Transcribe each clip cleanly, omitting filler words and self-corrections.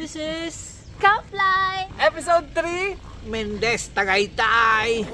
This is Ka-Fly! Episode 3, Mendez Tagaytay.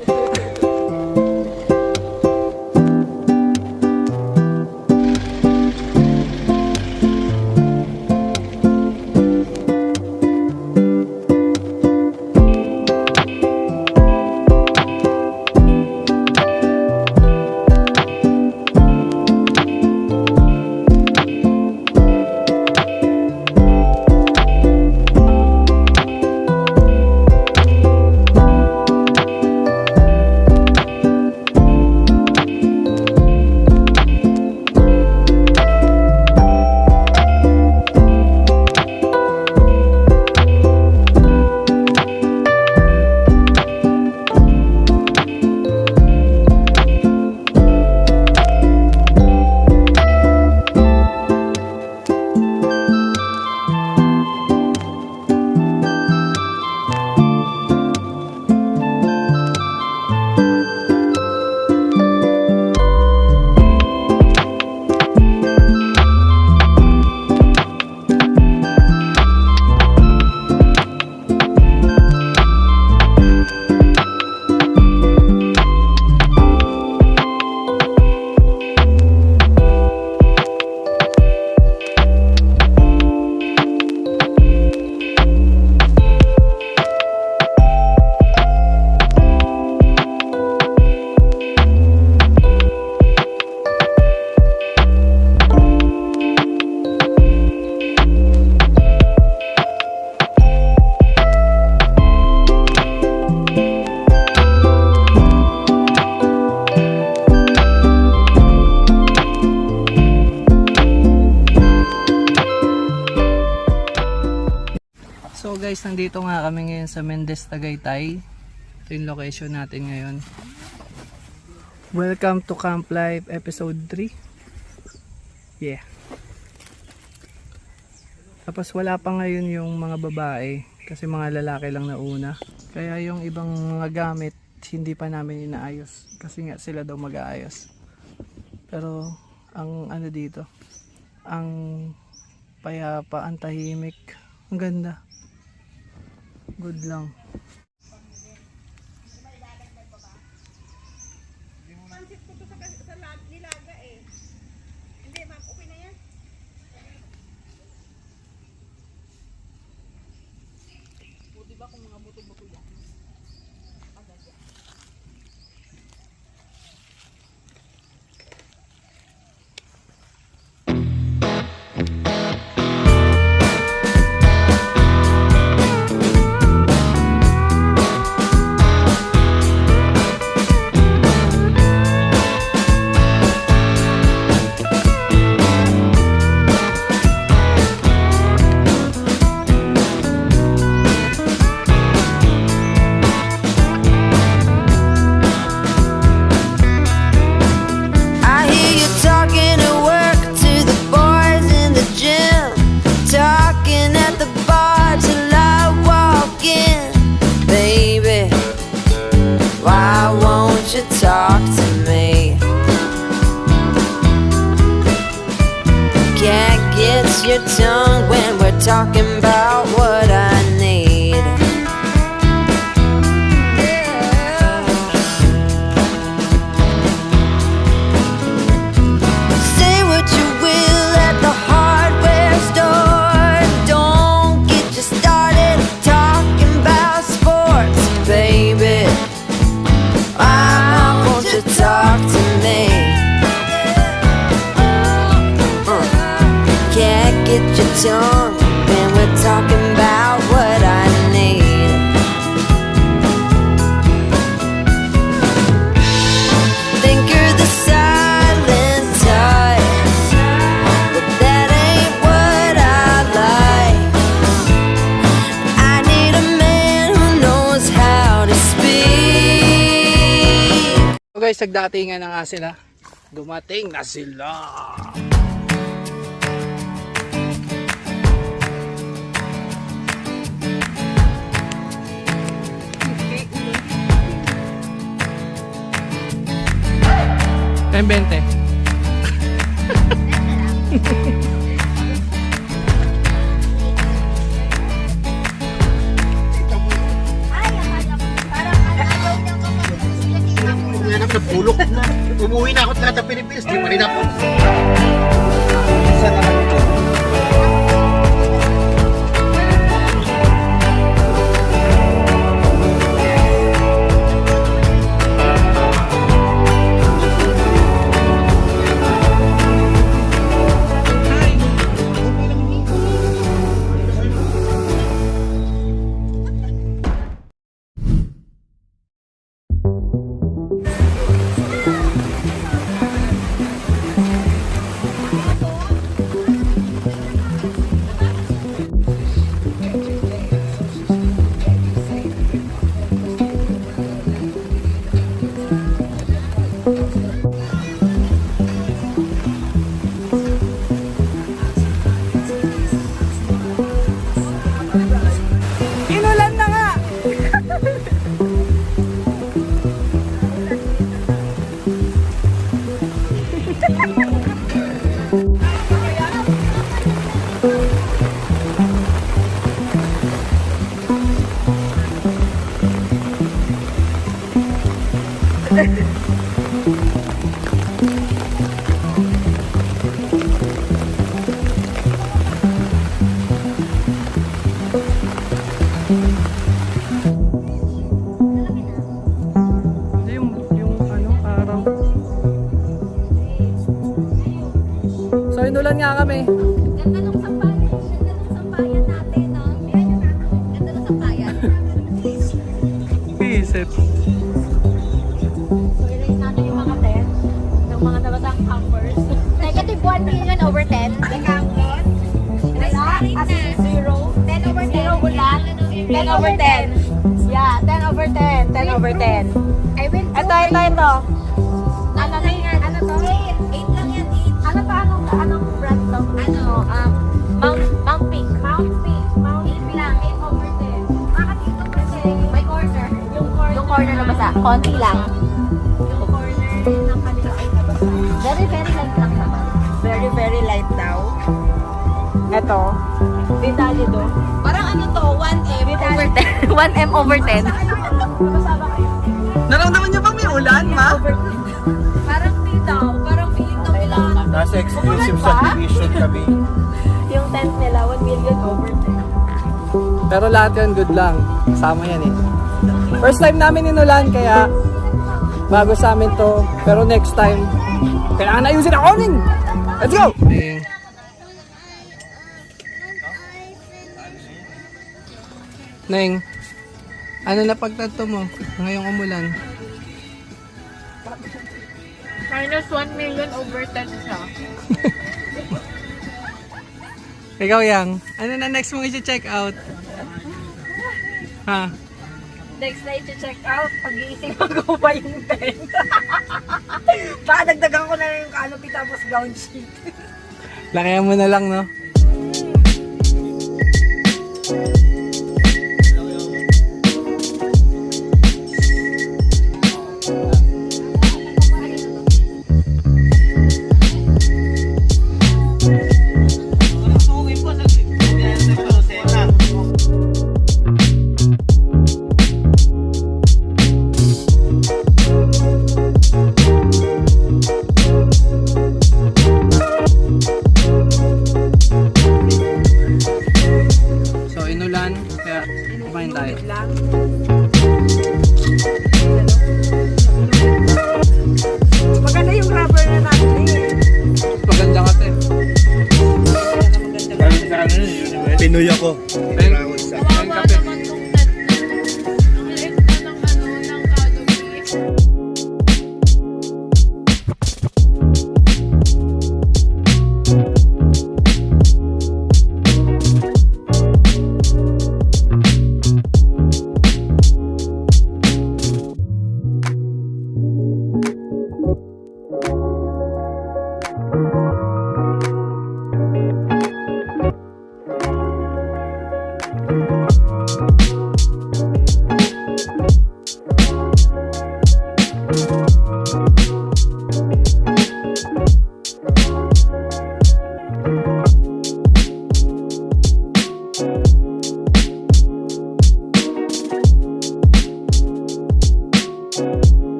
So guys, nandito nga kami ngayon sa Mendez Tagaytay. Ito yung location natin ngayon. Welcome to Camp Life Episode 3. Yeah. Tapos wala pa ngayon yung mga babae kasi mga lalaki lang nauna. Kaya yung ibang mga gamit hindi pa namin inaayos kasi nga sila daw mag-aayos. Pero ang ano dito, ang payapa, ang tahimik, ang ganda. Good lang. Pansit ko to sa nilaga eh. Hindi, ma'am, okay na yan. Buti ba kung mga buto-buto yan? Agad yan. Talk to me. Can't get your tongue when we're talking about what I need. Say what you will at the hardware store. Don't get you started talking about sports, baby. Talk to me. Can't get your tongue when we're talking about what I need. Think you're the silent type, but that ain't what I like. I need a man who knows how to speak. So guys, nagdatingan na nga sila. Dumating na sila. M20. Yung ano, araw. So, inulan nga kami. Ganda nung sampayan natin, no? Ganda nung sampayan. Isip. So, i-rate natin yung mga 10 ng mga nabatang campers. Negative 1 million over 10. The campers. Wala, as in 0. 10 over 10. 0 ulan. 10 over 10. Yeah, 10 over 10. 10 over 10. I will do. Ito. Ano to? 8 lang yan, 8. Ano to? Anong brand to? Mount Peak. Mount Peak lang, 8 over 10. Bakit dito kasi may corner? Yung corner na basa. Konti lang. Yung corner ng kanila ay nabasa. Very, very light lang naman. Very, very light daw. Ito. Vitalido. Parang ano to, 1M over 10. 1M over 10. Masama kayo. Naramdaman niyo bang may ulan, ma? Parang feel daw. Parang feeling daw nila. Nasa exclusive subdivision kami. Yung tent nila, 1 million over 10. Pero lahat yan good lang. Kasama yan eh. First time namin inulan, kaya bago sa amin to. Pero next time, kailangan ayusin ang awning! Let's go! Neng, ano na pagtanto mo ngayong umulan? Minus 1 million over 10 siya. Ikaw, Yang, ano na next mong i-check out? Ha? Next na i-check out, pag-iisip ko pa yung tent. Baka dagdagan ko na lang yung canopy tapos ground sheet. Lakayan mo na lang, no? So, inulan, kaya kumain tayo. Maganda yung rubber na natin eh. Maganda ka, te. Pinoy ako. Ayun, kape.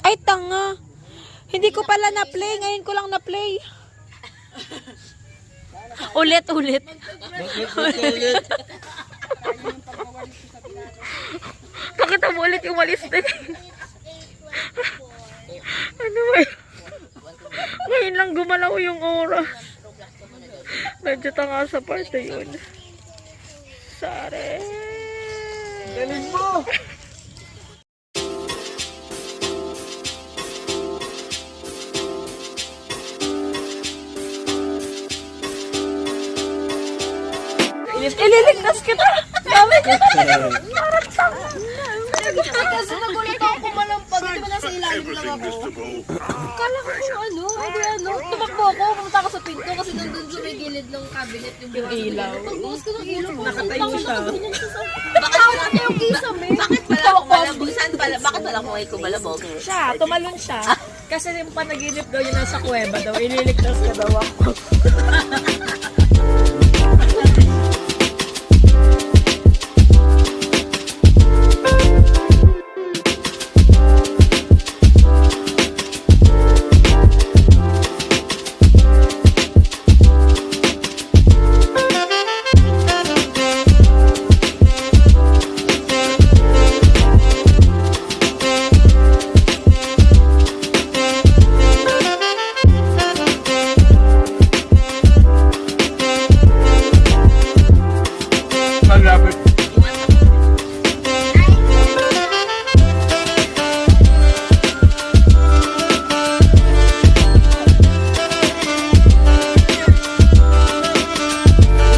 Ay, tanga. Hindi ko pala na-play. Ngayon ko lang na-play. Ulit. Pakita mo ulit yung walis din. Ano ba yun? Ngayon lang gumalaw yung aura. Medyo tanga sa parte yun. Sare. Galing mo! Ililigtas kita! Sabi niya! Kasi nagulat ako kumalampag. Di ba nasa ilalim lang ako? Kala ko kung ano. Hindi ano. Tumakbo ako. Pumunta ako sa pinto kasi nandun sa may gilid ng cabinet yung ilaw. Pagbukas ko ng ilaw. Nakatayo siya. Bakit na yung kisame? Bakit pala ako malabog? Saan pala? Bakit pala ako ngayon kumalabog? Siya, tumalon siya. Kasi yung panaginip daw yun nasa kuweba daw. Ililigtas ka daw ako. Malapit.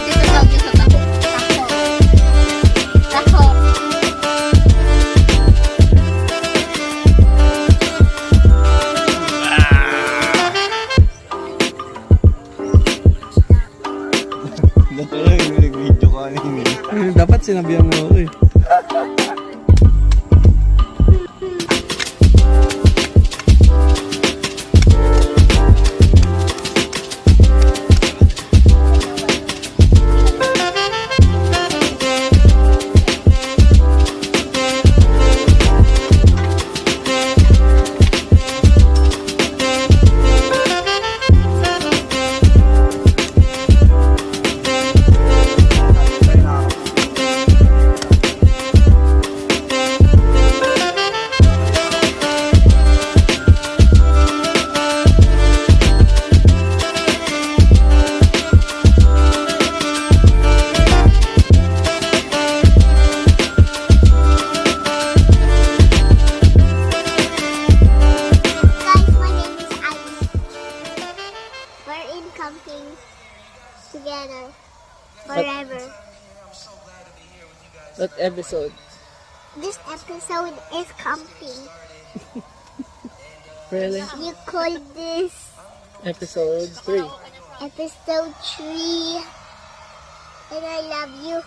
Dito tawag niya sa taho. Taho. Dito lang yung nag-video ka kanina. Dapat sinabihan mo ako eh. Guys, my name is Alice. We're in camping together forever. That episode. This episode is camping. Really? You call this Episode 3. episode 3. And I love you.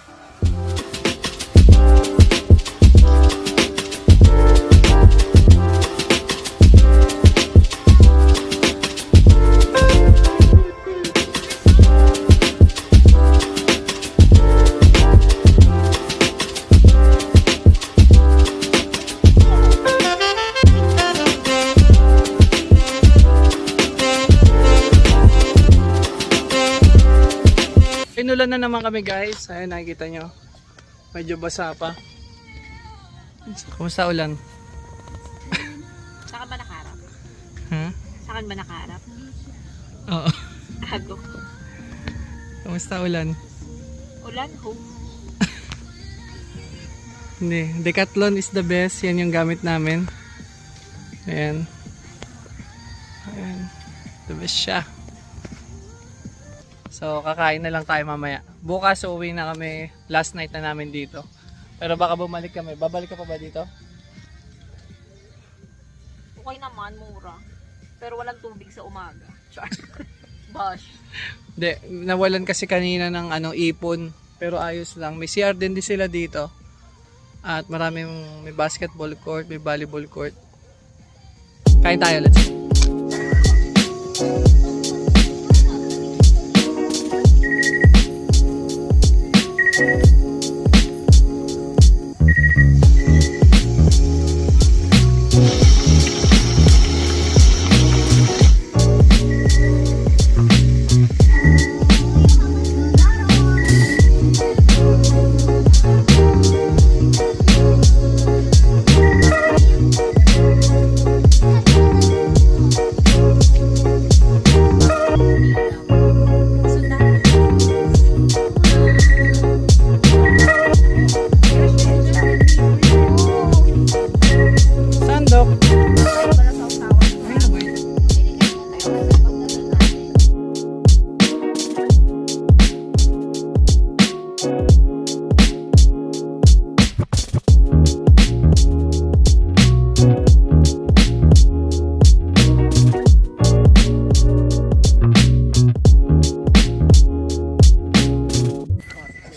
Inulan na naman kami guys. Ayun, nakikita nyo. Medyo basa pa. Kumusta ulan? Saan ba nakaharap? Hmm? Saan ba nakaharap? Oo. Ago. Kumusta ulan? Ulan, ho. Hindi. Decathlon is the best. Yan yung gamit namin. Ayan. Ayan. The best siya. So, kakain na lang tayo mamaya. Bukas uuwi na kami. Last night na namin dito. Pero baka bumalik kami. Babalik ka pa ba dito? Okay naman, mura. Pero walang tubig sa umaga. Char. Bash. Hindi. Nawalan kasi kanina ng ipon. Pero ayos lang. May CR din sila dito. At maraming may basketball court, may volleyball court. Kain tayo, let's go.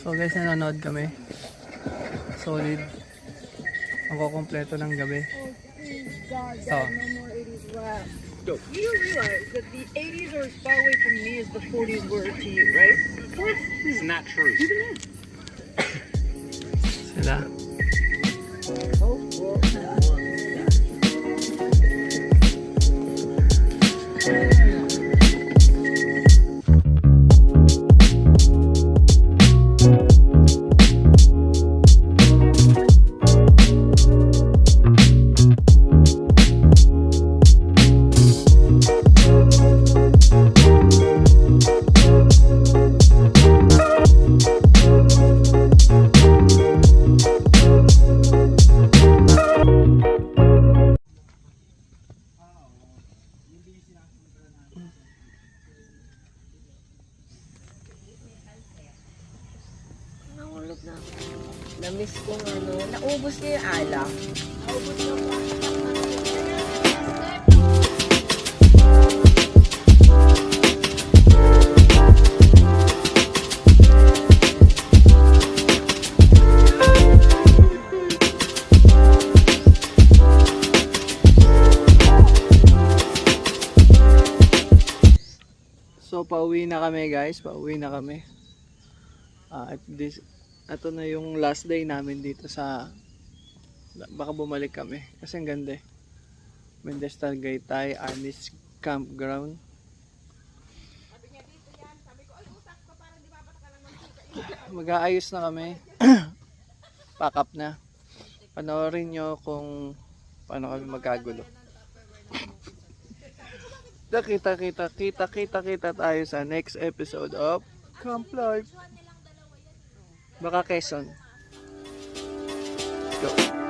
So guys, nanonood kami. Solid. Ang kukumpleto ng gabi. So, You do realize that the 80s are as far away from me as the 40s were to you, right? It's not true. sila. Nahulog na ako. Na-miss ko ano. Naubos niya yung alak. So pauwi na kami guys, pauwi na kami. Ito na yung last day namin dito sa, baka bumalik kami kasi ang ganda eh. Mendes Tagaytay Army's Campground. Mag-aayos na kami. Pack up na. Panoorin nyo kung paano kami magkagulo. Kita tayo sa next episode of Camp Life. Baka Quezon. Go.